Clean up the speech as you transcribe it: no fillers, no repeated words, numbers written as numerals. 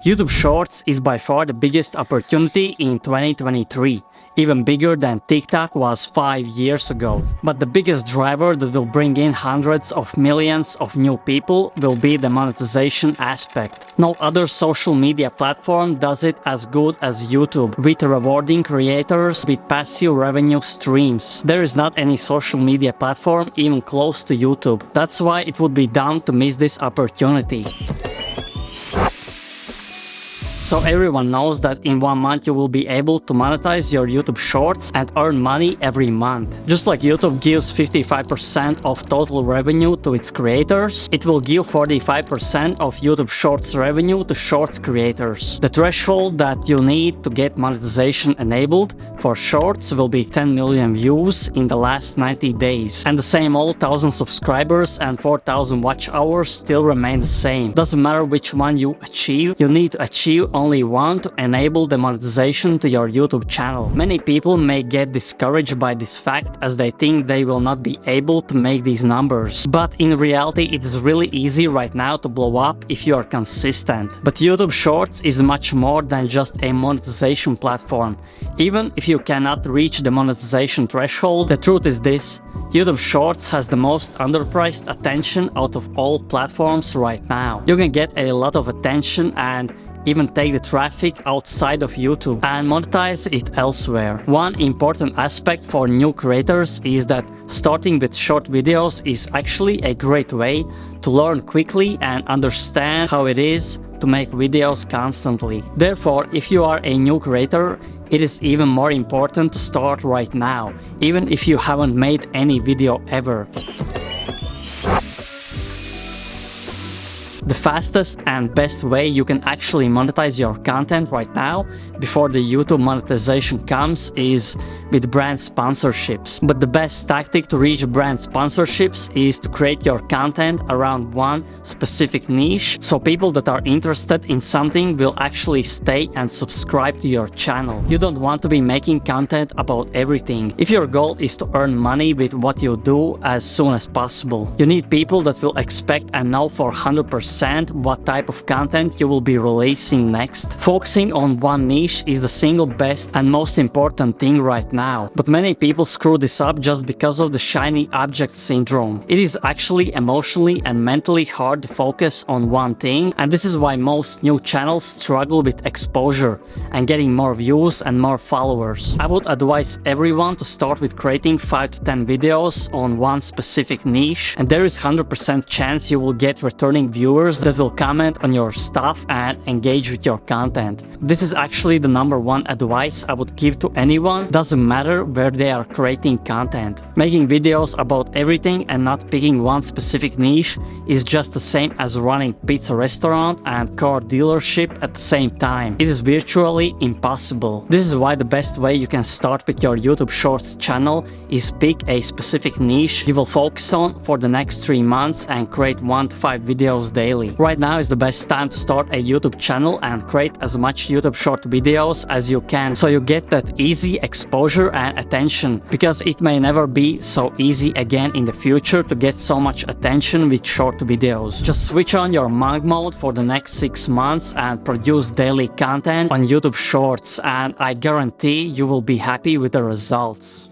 YouTube Shorts is by far the biggest opportunity in 2023, even bigger than TikTok was 5 years ago. But the biggest driver that will bring in hundreds of millions of new people will be the monetization aspect. No other social media platform does it as good as YouTube, with rewarding creators with passive revenue streams. There is not any social media platform even close to YouTube. That's why it would be dumb to miss this opportunity. So everyone knows that in 1 month you will be able to monetize your YouTube Shorts and earn money every month. Just like YouTube gives 55% of total revenue to its creators, it will give 45% of YouTube Shorts revenue to Shorts creators. The threshold that you need to get monetization enabled for Shorts will be 10 million views in the last 90 days. And the same old 1,000 subscribers and 4,000 watch hours still remain the same. Doesn't matter which one you achieve, you need to achieve only one to enable the monetization to your YouTube channel. Many people may get discouraged by this fact as they think they will not be able to make these numbers. But in reality, it is really easy right now to blow up if you are consistent. But YouTube Shorts is much more than just a monetization platform. Even if you cannot reach the monetization threshold, the truth is this: YouTube Shorts has the most underpriced attention out of all platforms right now. You can get a lot of attention and even take the traffic outside of YouTube and monetize it elsewhere. One important aspect for new creators is that starting with short videos is actually a great way to learn quickly and understand how it is to make videos constantly. Therefore, if you are a new creator, it is even more important to start right now, even if you haven't made any video ever. The fastest and best way you can actually monetize your content right now, before the YouTube monetization comes, is with brand sponsorships. But the best tactic to reach brand sponsorships is to create your content around one specific niche, so people that are interested in something will actually stay and subscribe to your channel. You don't want to be making content about everything. If your goal is to earn money with what you do as soon as possible, you need people that will expect and know for 100% what type of content you will be releasing next. Focusing on one niche is the single best and most important thing right now. But many people screw this up just because of the shiny object syndrome. It is actually emotionally and mentally hard to focus on one thing, and this is why most new channels struggle with exposure and getting more views and more followers. I would advise everyone to start with creating 5 to 10 videos on one specific niche, and there is 100% chance you will get returning viewers that will comment on your stuff and engage with your content. This is actually the #1 advice I would give to anyone. Doesn't matter where they are creating content. Making videos about everything and not picking one specific niche is just the same as running pizza restaurant and car dealership at the same time. It is virtually impossible. This is why the best way you can start with your YouTube Shorts channel is pick a specific niche you will focus on for the next 3 months and create 1 to 5 videos daily. Right now is the best time to start a YouTube channel and create as much YouTube short videos as you can, so you get that easy exposure and attention, because it may never be so easy again in the future to get so much attention with short videos. Just switch on your monk mode for the next 6 months and produce daily content on YouTube Shorts, and I guarantee you will be happy with the results.